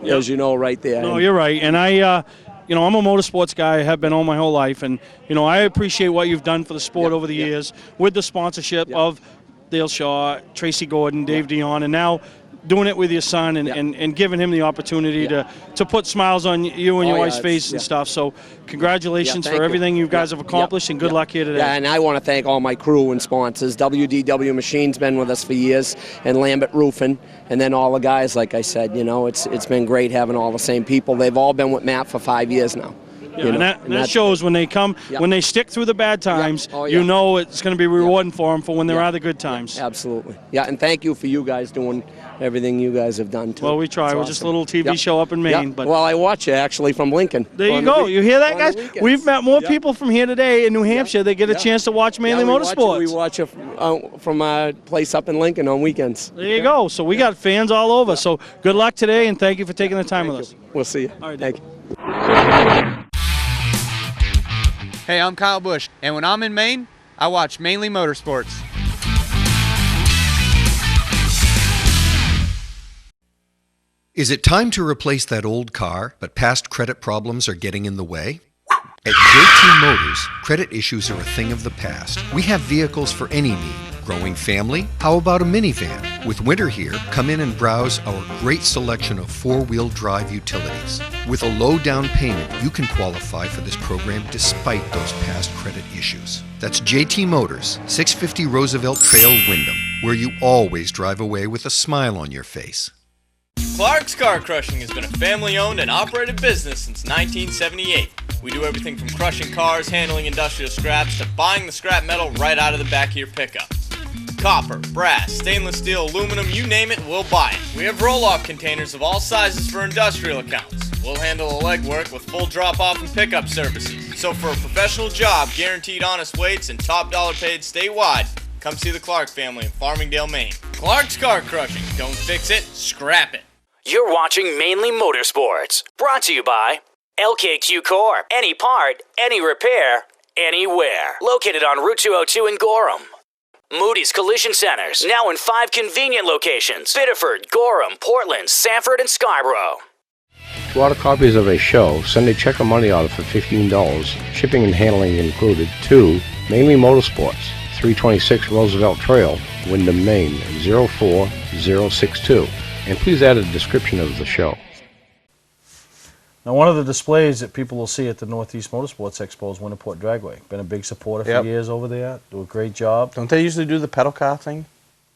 as you know, right there. No, you're right. And I'm a motorsports guy. I have been all my whole life, and, I appreciate what you've done for the sport over the years with the sponsorship of Dale Shaw, Tracy Gordon, Dave Dion, and now doing it with your son and giving him the opportunity to put smiles on you and your wife's face and stuff. So congratulations for everything you guys have accomplished, and good luck here today. Yeah, and I want to thank all my crew and sponsors. WDW Machine's been with us for years, and Lambert Roofing, and then all the guys, like I said, it's been great having all the same people. They've all been with Matt for 5 years now. Yeah, and that shows when they come, when they stick through the bad times, you know it's going to be rewarding for them for when there are the good times. Absolutely. Yeah, and thank you for you guys doing everything you guys have done, too. Well, we try. We're just a little TV show up in Maine. But well, I watch you, actually, from Lincoln. There you go. You hear that, guys? We've met more people from here today in New Hampshire. They get a chance to watch Mainly Motorsports. We watch it from a place up in Lincoln on weekends. There you go. So we got fans all over. So good luck today, and thank you for taking the time with us. We'll see you. All right, thank you. Hey, I'm Kyle Busch, and when I'm in Maine, I watch Mainly Motorsports. Is it time to replace that old car, but past credit problems are getting in the way? At JT Motors, credit issues are a thing of the past. We have vehicles for any need. Growing family? How about a minivan? With winter here, come in and browse our great selection of four-wheel drive utilities. With a low down payment, you can qualify for this program despite those past credit issues. That's JT Motors, 650 Roosevelt Trail, Windham, where you always drive away with a smile on your face. Clark's Car Crushing has been a family-owned and operated business since 1978. We do everything from crushing cars, handling industrial scraps, to buying the scrap metal right out of the back of your pickup. Copper, brass, stainless steel, aluminum, you name it, we'll buy it. We have roll-off containers of all sizes for industrial accounts. We'll handle the legwork with full drop-off and pickup services. So for a professional job, guaranteed honest weights, and top dollar paid statewide, come see the Clark family in Farmingdale, Maine. Clark's Car Crushing. Don't fix it, scrap it. You're watching Mainly Motorsports, brought to you by LKQ Corp. Any part, any repair, anywhere. Located on Route 202 in Gorham. Moody's Collision Centers, now in 5 convenient locations. Biddeford, Gorham, Portland, Sanford, and Scarborough. To order copies of a show, send a check or money order for $15, shipping and handling included, to Mainly Motorsports, 326 Roosevelt Trail, Windham, Maine, 04062. And please add a description of the show. Now, one of the displays that people will see at the Northeast Motorsports Expo is Winterport Dragway. Been a big supporter for years over there. Do a great job. Don't they usually do the pedal car thing?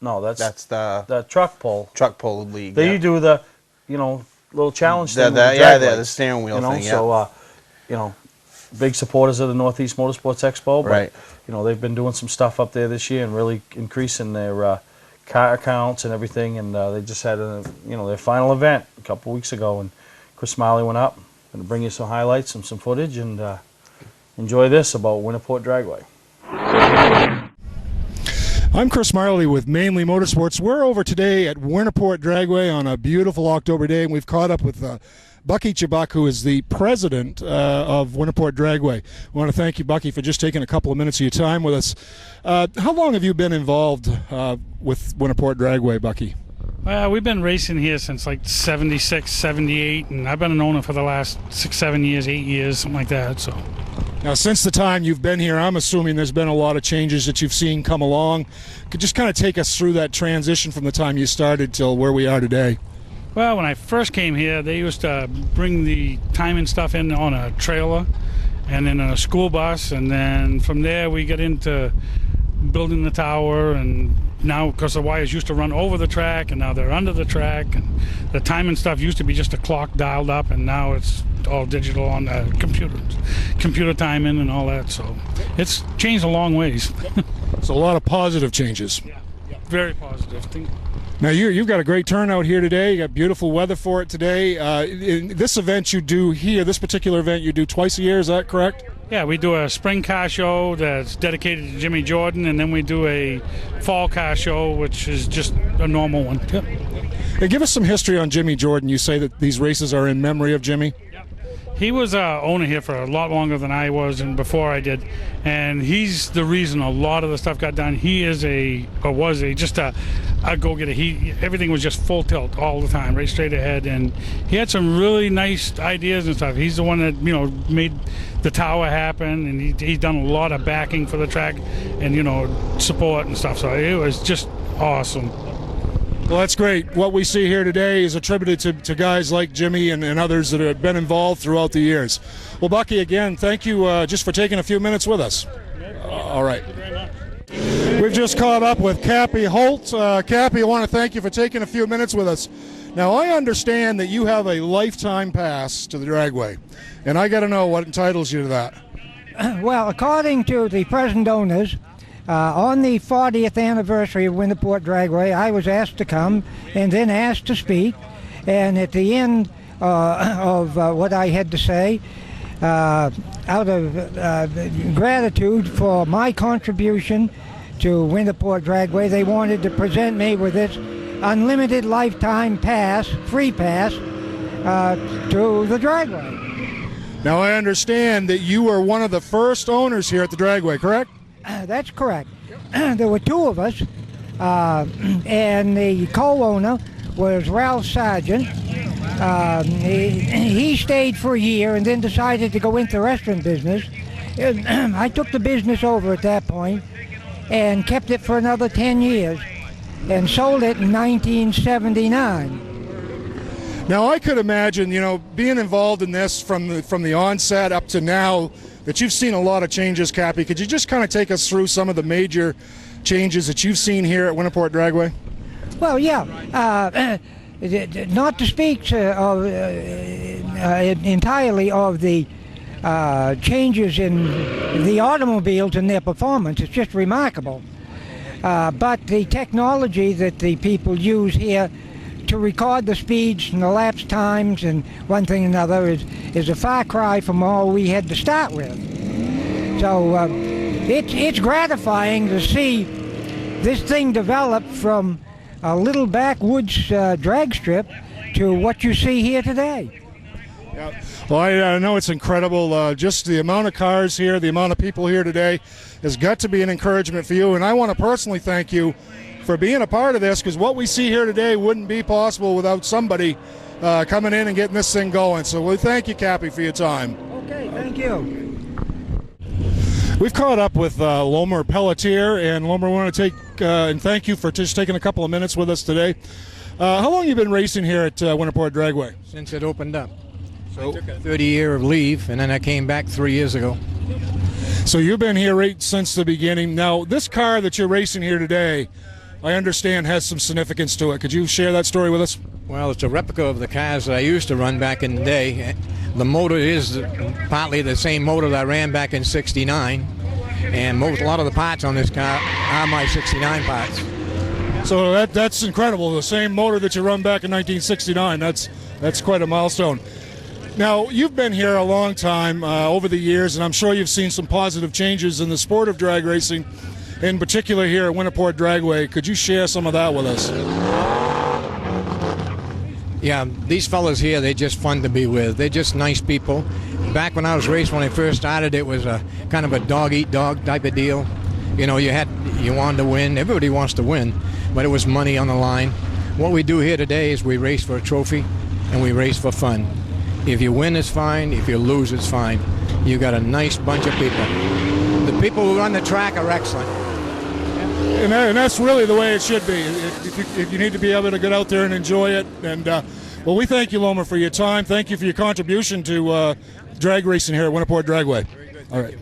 No, that's the truck pull. Truck pull league. They do the, little challenge thing. The steering wheel thing. Yeah. So, big supporters of the Northeast Motorsports Expo. But, Right. They've been doing some stuff up there this year and really increasing their car accounts and everything. And they just had their final event a couple weeks ago, and Chris Marley went up. Going to bring you some highlights and some footage, and enjoy this about Winterport Dragway. I'm Chris Marley with Mainely Motorsports. We're over today at Winterport Dragway on a beautiful October day, and we've caught up with Bucky Chibuk, who is the president of Winterport Dragway. I want to thank you, Bucky, for just taking a couple of minutes of your time with us. How long have you been involved with Winterport Dragway, Bucky? We've been racing here since like 76, 78, and I've been an owner for the last 6, 7 years, 8 years, something like that. So, now, since the time you've been here, I'm assuming there's been a lot of changes that you've seen come along. Could just kind of take us through that transition from the time you started till where we are today? Well, when I first came here, they used to bring the timing stuff in on a trailer and then a school bus, and then from there we get into building the tower, and now because the wires used to run over the track and now they're under the track, and the timing stuff used to be just a clock dialed up, and now it's all digital on the computer timing and all that. So it's changed a long ways. So a lot of positive changes. Yeah, very positive. Now you've got a great turnout here today. You got beautiful weather for it today. This event you do here, this particular event you do twice a year, is that correct? Yeah, we do a spring car show that's dedicated to Jimmy Jordan, and then we do a fall car show, which is just a normal one. Yep. Hey, give us some history on Jimmy Jordan. You say that these races are in memory of Jimmy? He was owner here for a lot longer than I was and before I did, and he's the reason a lot of the stuff got done. He is just a go-getter. Everything was just full tilt all the time, right straight ahead, and he had some really nice ideas and stuff. He's the one that made the tower happen, and he's done a lot of backing for the track and support and stuff. So it was just awesome. Well, that's great. What we see here today is attributed to guys like Jimmy and others that have been involved throughout the years. Well, Bucky, again, thank you just for taking a few minutes with us. All right. We've just caught up with Cappy Holt. Cappy, I want to thank you for taking a few minutes with us. Now, I understand that you have a lifetime pass to the Dragway, and I got to know what entitles you to that. Well, according to the present owners, on the 40th anniversary of Winterport Dragway, I was asked to come and then asked to speak. And at the end of what I had to say, out of gratitude for my contribution to Winterport Dragway, they wanted to present me with this unlimited lifetime pass, free pass, to the Dragway. Now, I understand that you were one of the first owners here at the Dragway, correct? That's correct. There were two of us, and the co-owner was Ralph Sargent. He stayed for a year and then decided to go into the restaurant business. I took the business over at that point and kept it for another 10 years and sold it in 1979. Now, I could imagine, being involved in this from the onset up to now, that you've seen a lot of changes, Cappy. Could you just kind of take us through some of the major changes that you've seen here at Winterport Dragway? Well, yeah. Not to speak entirely of the changes in the automobiles and their performance. It's just remarkable. But the technology that the people use here to record the speeds and the lapse times and one thing and another is a far cry from all we had to start with. So it's gratifying to see this thing develop from a little backwoods drag strip to what you see here today. Yeah. Well, I know it's incredible. Just the amount of cars here, the amount of people here today has got to be an encouragement for you, and I want to personally thank you for being a part of this, because what we see here today wouldn't be possible without somebody coming in and getting this thing going. So we thank you, Cappy, for your time. Okay, thank you. We've caught up with Lomer Pelletier, and Lomer, we want to take and thank you for just taking a couple of minutes with us today. How long have you been racing here at Winterport Dragway? Since it opened up. I took a 30-year leave, and then I came back 3 years ago. So you've been here right since the beginning. Now, this car that you're racing here today, I understand has some significance to it. Could you share that story with us? Well, it's a replica of the cars that I used to run back in the day. The motor is partly the same motor that I ran back in '69, and a lot of the parts on this car are my '69 parts. So that's incredible. The same motor that you run back in 1969. That's quite a milestone. Now, you've been here a long time over the years, and I'm sure you've seen some positive changes in the sport of drag racing, in particular here at Winterport Dragway. Could you share some of that with us? Yeah, these fellas here, they're just fun to be with. They're just nice people. Back when I was racing, when I first started, it was a kind of a dog-eat-dog type of deal. You know, you wanted to win. Everybody wants to win, but it was money on the line. What we do here today is we race for a trophy, and we race for fun. If you win, it's fine. If you lose, it's fine. You got a nice bunch of people. The people who run the track are excellent. And that's really the way it should be. If you need to be able to get out there and enjoy it. And well, we thank you, Loma, for your time. Thank you for your contribution to drag racing here at Winterport Dragway. Very good. All right.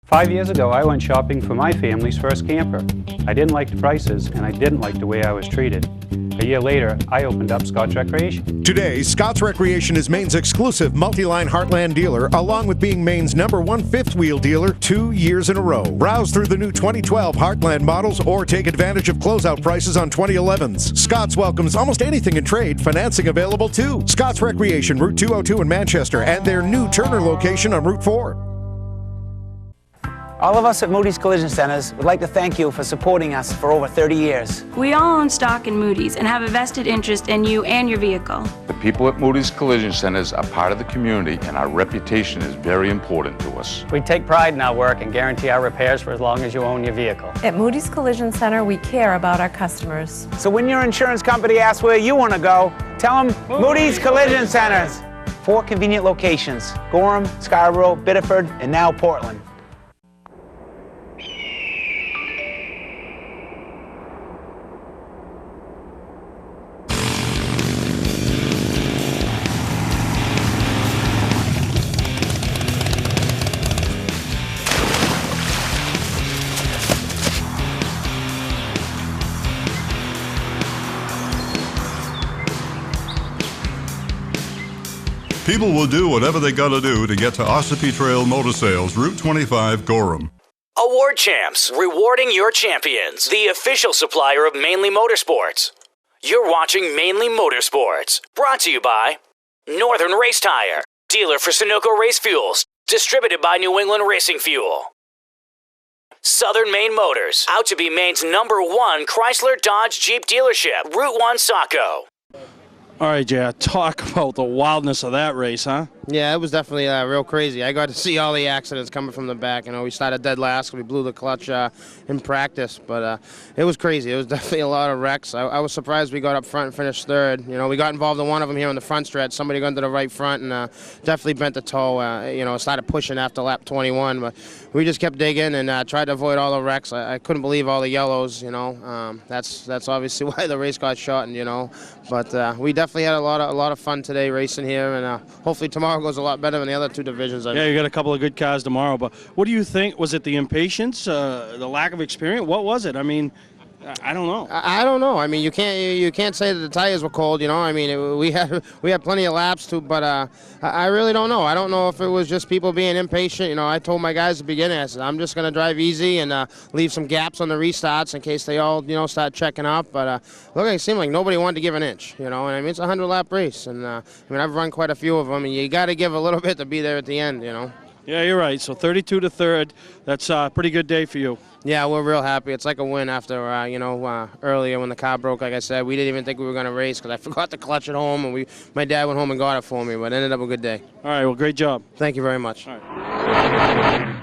Five years ago, I went shopping for my family's first camper. I didn't like the prices, and I didn't like the way I was treated. I A year later, I opened up Scott's Recreation. Today, Scott's Recreation is Maine's exclusive multi-line Heartland dealer, along with being Maine's #1 fifth-wheel dealer 2 years in a row. Browse through the new 2012 Heartland models or take advantage of closeout prices on 2011s. Scott's welcomes almost anything in trade, financing available too. Scott's Recreation, Route 202 in Manchester, and their new Turner location on Route 4. All of us at Moody's Collision Centers would like to thank you for supporting us for over 30 years. We all own stock in Moody's and have a vested interest in you and your vehicle. The people at Moody's Collision Centers are part of the community, and our reputation is very important to us. We take pride in our work and guarantee our repairs for as long as you own your vehicle. At Moody's Collision Center, we care about our customers. So when your insurance company asks where you want to go, tell them Moody's Collision Centers. 4 convenient locations: Gorham, Scarborough, Biddeford, and now Portland. People will do whatever they gotta do to get to Ossipee Trail Motor Sales, Route 25, Gorham. Award Champs, rewarding your champions. The official supplier of Mainely Motorsports. You're watching Mainely Motorsports. Brought to you by Northern Race Tire, dealer for Sunoco Race Fuels. Distributed by New England Racing Fuel. Southern Maine Motors, out to be Maine's #1 Chrysler Dodge Jeep dealership. Route 1 Saco. All right, Jay, talk about the wildness of that race, huh? Yeah, it was definitely real crazy. I got to see all the accidents coming from the back. You know, we started dead last. We blew the clutch in practice, but it was crazy. It was definitely a lot of wrecks. I was surprised we got up front and finished third. You know, we got involved in one of them here in the front stretch. Somebody got into the right front and definitely bent the toe. You know, started pushing after lap 21, but we just kept digging and tried to avoid all the wrecks. I couldn't believe all the yellows. You know, that's obviously why the race got shot. And you know, but we definitely had a lot of fun today racing here, and hopefully tomorrow goes a lot better than the other 2 divisions. Yeah, you got a couple of good cars tomorrow, but what do you think? Was it the impatience, the lack of experience? What was it? I mean, I don't know. I don't know. I mean, you can't say that the tires were cold. You know, I mean, we had plenty of laps too, but I really don't know. I don't know if it was just people being impatient. You know, I told my guys at the beginning, I said I'm just going to drive easy and leave some gaps on the restarts in case they all start checking up. But look, it seemed like nobody wanted to give an inch. You know, and I mean it's a 100-lap race, and I mean I've run quite a few of them, and you got to give a little bit to be there at the end. You know. Yeah, you're right. So 32 to third. That's a pretty good day for you. Yeah, we're real happy. It's like a win after, earlier when the car broke, like I said. We didn't even think we were going to race because I forgot the clutch at home, and my dad went home and got it for me, but it ended up a good day. All right, well, great job. Thank you very much. All right.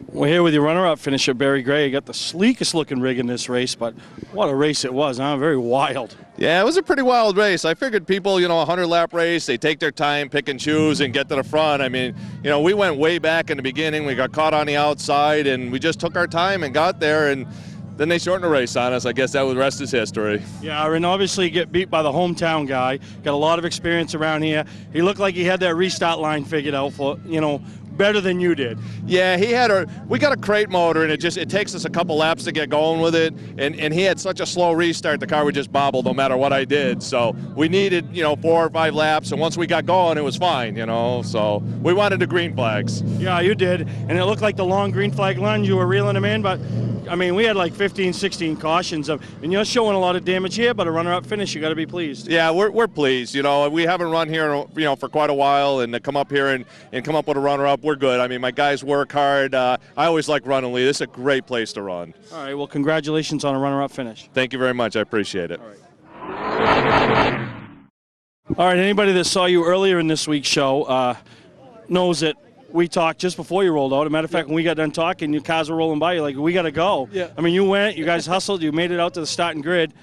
We're here with your runner-up finisher, Barry Gray. You got the sleekest looking rig in this race, but what a race it was, huh? Very wild. Yeah, it was a pretty wild race. I figured people, a 100-lap race, they take their time, pick and choose, and get to the front. I mean, we went way back in the beginning. We got caught on the outside, and we just took our time and got there, and then they shortened the race on us. I guess that was the rest is history. Yeah, and obviously get beat by the hometown guy. Got a lot of experience around here. He looked like he had that restart line figured out for, better than you did. Yeah, we got a crate motor, and it takes us a couple laps to get going with it, and he had such a slow restart, the car would just bobble no matter what I did. So we needed 4 or 5 laps, and once we got going, it was fine. So we wanted the green flags. Yeah, you did, and it looked like the long green flag line, you were reeling them in, but I mean, we had like 15, 16 cautions, and you're showing a lot of damage here, but a runner-up finish, you got to be pleased. Yeah, we're pleased. We haven't run here, for quite a while, and to come up here and come up with a runner-up, we're good. I mean, my guys work hard. I always like running, Lee. This is a great place to run. All right, well, congratulations on a runner-up finish. Thank you very much. I appreciate it. All right, anybody that saw you earlier in this week's show knows that we talked just before you rolled out. As a matter of fact, when we got done talking, your cars were rolling by. You're like, we got to go. Yeah. I mean, you went, you guys hustled, you made it out to the starting grid.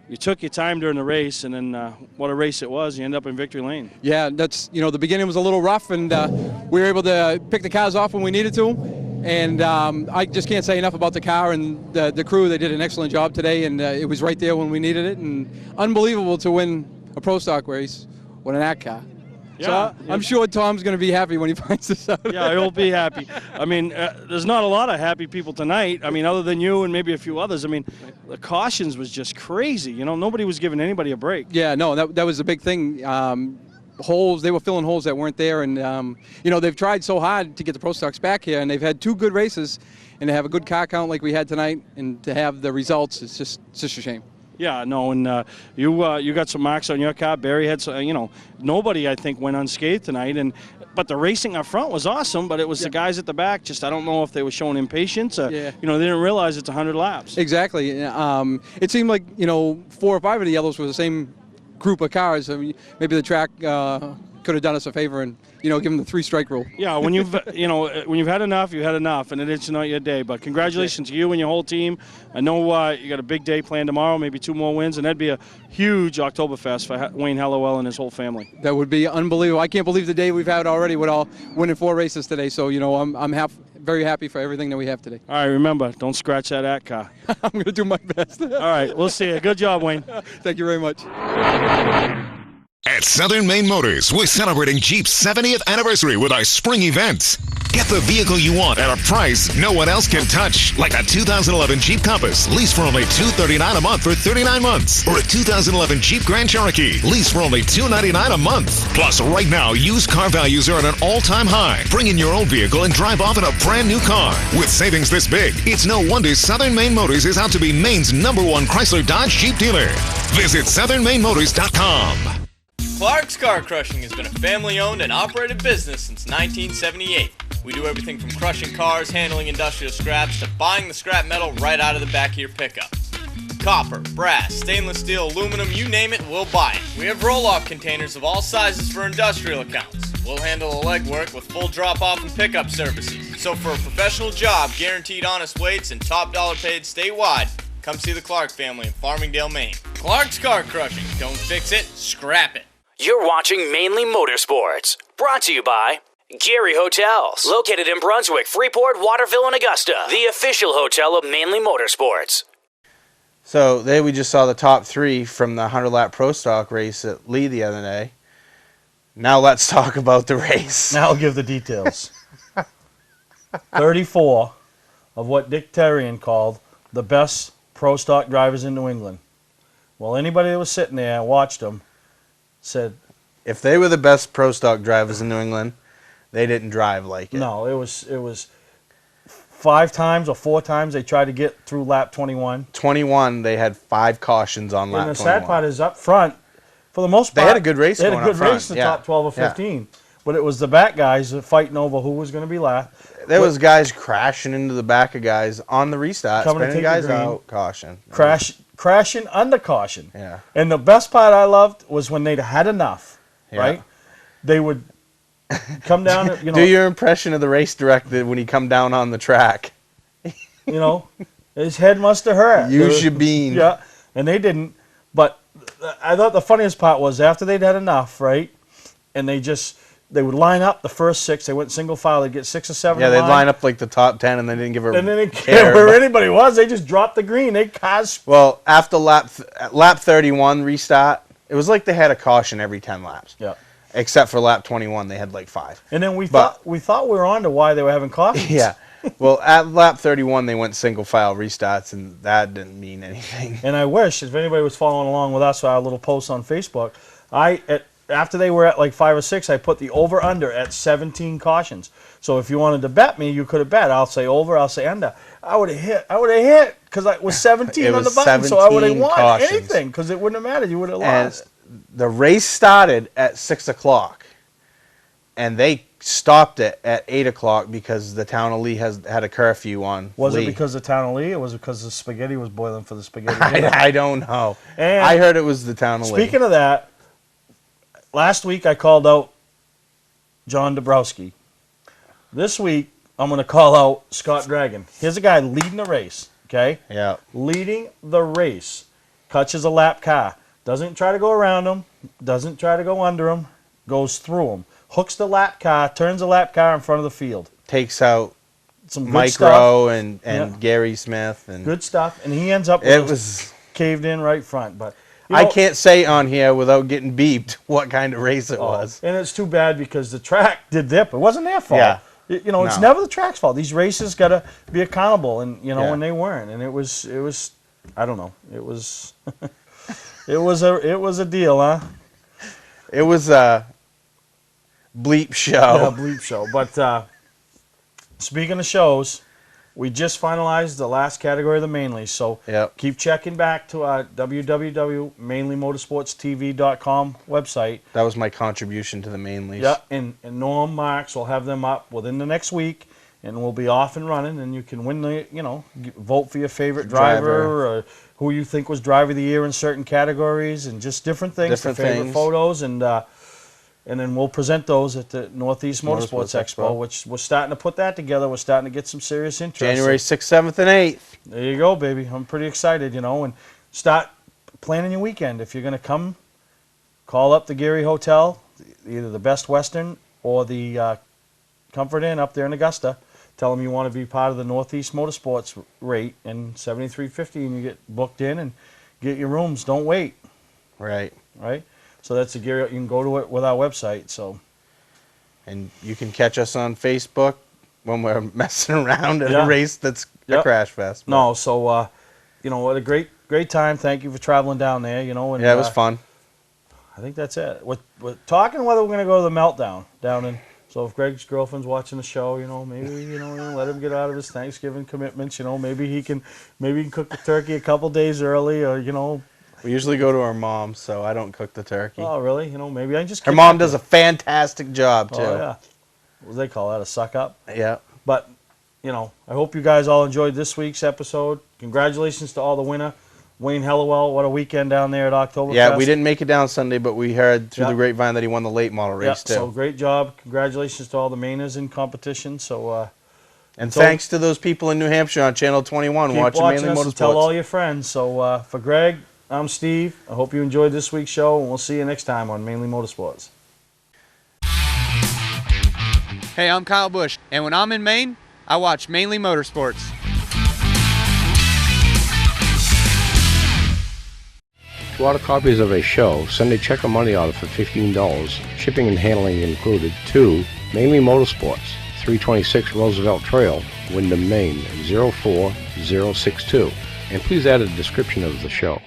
You took your time during the race, and then what a race it was. You end up in victory lane. Yeah, that's, the beginning was a little rough, and we were able to pick the cars off when we needed to. And I just can't say enough about the car and the crew. They did an excellent job today, and it was right there when we needed it. And unbelievable to win a Pro Stock race with an ACT car. So I'm sure Tom's going to be happy when he finds this out. Yeah, he'll be happy. I mean, there's not a lot of happy people tonight. I mean, other than you and maybe a few others. I mean, the cautions was just crazy. You know, nobody was giving anybody a break. Yeah, no, that was a big thing. Holes, they were filling holes that weren't there, and you know, they've tried so hard to get the Pro Stocks back here, and they've had 2 good races, and to have a good car count like we had tonight, and to have the results, it's just a shame. Yeah, no, and you got some marks on your car. Barry had some, you know, nobody I think went unscathed tonight, but the racing up front was awesome. But it was the guys at the back. Just I don't know if they were showing impatience. You know, they didn't realize it's 100 laps. Exactly. It seemed like 4 or 5 of the yellows were the same group of cars. I mean, maybe the track could have done us a favor and give them the 3-strike rule. Yeah, when you've when you've had enough, you've had enough, and it's not your day. But congratulations to you and your whole team. I know you got a big day planned tomorrow, maybe 2 more wins, and that'd be a huge Oktoberfest for Wayne Helliwell and his whole family. That would be unbelievable. I can't believe the day we've had already with all winning 4 races today. So I'm very happy for everything that we have today. All right, remember, don't scratch that car. I'm going to do my best. All right, we'll see you. Good job, Wayne. Thank you very much. At Southern Maine Motors, we're celebrating Jeep's 70th anniversary with our spring events. Get the vehicle you want at a price no one else can touch, like a 2011 Jeep Compass, lease for only $239 a month for 39 months, or a 2011 Jeep Grand Cherokee, lease for only $299 a month. Plus, right now, used car values are at an all-time high. Bring in your old vehicle and drive off in a brand new car. With savings this big, it's no wonder Southern Maine Motors is out to be Maine's #1 Chrysler Dodge Jeep dealer. Visit southernmainmotors.com. Clark's Car Crushing has been a family-owned and operated business since 1978. We do everything from crushing cars, handling industrial scraps, to buying the scrap metal right out of the back of your pickup. Copper, brass, stainless steel, aluminum, you name it, we'll buy it. We have roll-off containers of all sizes for industrial accounts. We'll handle the legwork with full drop-off and pickup services. So for a professional job, guaranteed honest weights, and top dollar paid statewide, come see the Clark family in Farmingdale, Maine. Clark's Car Crushing. Don't fix it, scrap it. You're watching Mainly Motorsports, brought to you by Gary Hotels, located in Brunswick, Freeport, Waterville, and Augusta, the official hotel of Mainly Motorsports. So there we just saw the top 3 from the 100-lap Pro Stock race at Lee the other day. Now let's talk about the race. Now I'll give the details. 34 of what Dick Terrian called the best Pro Stock drivers in New England. Well, anybody that was sitting there and watched them said, if they were the best Pro Stock drivers in New England, they didn't drive like it. No, it was 5 times or 4 times they tried to get through lap 21. 21, they had 5 cautions on lap 21. And the sad part is up front, for the most part, they had a good race they had going a good up front. race in the top 12 or 15. But it was the back guys fighting over who was going to be last. There was guys crashing into the back of guys on the restart, coming spinning guys out, caution. Crashing under caution. Yeah. And the best part I loved was when they'd had enough, right? They would come down. Do your impression of the race director when he come down on the track. His head must have hurt. Use your bean. Yeah, and they didn't. But I thought the funniest part was after they'd had enough, right? And they would line up the first 6. They went single file. They'd get 6 or 7. Yeah, they'd line up like the top 10, and they didn't give a and they didn't care where anybody was. They just dropped the green. Well, after lap 31 restart, it was like they had a caution every 10 laps. Yeah. Except for lap 21, they had like 5. And then we thought we were on to why they were having cautions. Yeah. Well, at lap 31, they went single file restarts, and that didn't mean anything. And I wish, if anybody was following along with us, our little post on Facebook, after they were at like 5 or 6, I put the over-under at 17 cautions. So if you wanted to bet me, you could have bet. I'll say over, I'll say under. I would have hit because it was 17 on the button, so I would have won anything because it wouldn't have mattered. You would have lost. The race started at 6 o'clock, and they stopped it at 8 o'clock because the town of Lee had a curfew on Was Lee. it because of the town of Lee, or was it because the spaghetti was boiling for the spaghetti? I don't know. And I heard it was the town of Lee. Speaking of that, last week I called out John Dabrowski. This week I'm going to call out Scott Dragon. Here's a guy leading the race, okay? Yeah. Leading the race. Catches a lap car. Doesn't try to go around him. Doesn't try to go under him. Goes through him. Hooks the lap car. Turns the lap car in front of the field. Takes out some good Micro stuff. and Gary Smith. And good stuff. And he ends up with caved in right front. But I can't say on here without getting beeped what kind of race it was. And it's too bad because the track did dip. It wasn't their fault. Yeah. It's never the track's fault. These races got to be accountable, and and they weren't. And it was I don't know. It was it was a deal, huh? It was a bleep show. Yeah, bleep show. But speaking of shows, we just finalized the last category of the Mainly. So keep checking back to our www.mainlymotorsportstv.com website. That was my contribution to the Mainlys. Yeah, and Norm Marks will have them up within the next week, and we'll be off and running, and you can win the, vote for your favorite driver or who you think was driver of the year in certain categories, and just different things, favorite photos, and then we'll present those at the Northeast Motorsports Expo, which we're starting to put that together. We're starting to get some serious interest. January 6th, 7th, and 8th. There you go, baby. I'm pretty excited, and start planning your weekend. If you're going to come, call up the Geary Hotel, either the Best Western or the Comfort Inn up there in Augusta. Tell them you want to be part of the Northeast Motorsports rate and $73.50, and you get booked in and get your rooms. Don't wait. Right. So that's the Geary. You can go to it with our website. So, and you can catch us on Facebook when we're messing around at a race that's a crash fest. No, so what a great time. Thank you for traveling down there. And, yeah, it was fun. I think that's it. We're talking whether we're going to go to the Meltdown down in. So if Greg's girlfriend's watching the show, maybe let him get out of his Thanksgiving commitments. Maybe he can cook the turkey a couple days early, or We usually go to our mom, so I don't cook the turkey. Oh, really? Maybe I just. Her mom does a fantastic job too. Oh yeah. What do they call that? A suck up? Yeah. But I hope you guys all enjoyed this week's episode. Congratulations to all the winner. Wayne Helliwell, what a weekend down there at Oktoberfest. Yeah, we didn't make it down Sunday, but we heard through the grapevine that he won the late model race too. So great job. Congratulations to all the Mainers in competition. So and thanks to those people in New Hampshire on Channel 21 watching Mainly Motorsports. And tell all your friends. So for Greg, I'm Steve. I hope you enjoyed this week's show, and we'll see you next time on Mainly Motorsports. Hey, I'm Kyle Busch, and when I'm in Maine, I watch Mainly Motorsports. To order copies of a show, send a check or money order for $15, shipping and handling included, to Mainly Motorsports, 326 Roosevelt Trail, Windham, Maine, 04062. And please add a description of the show.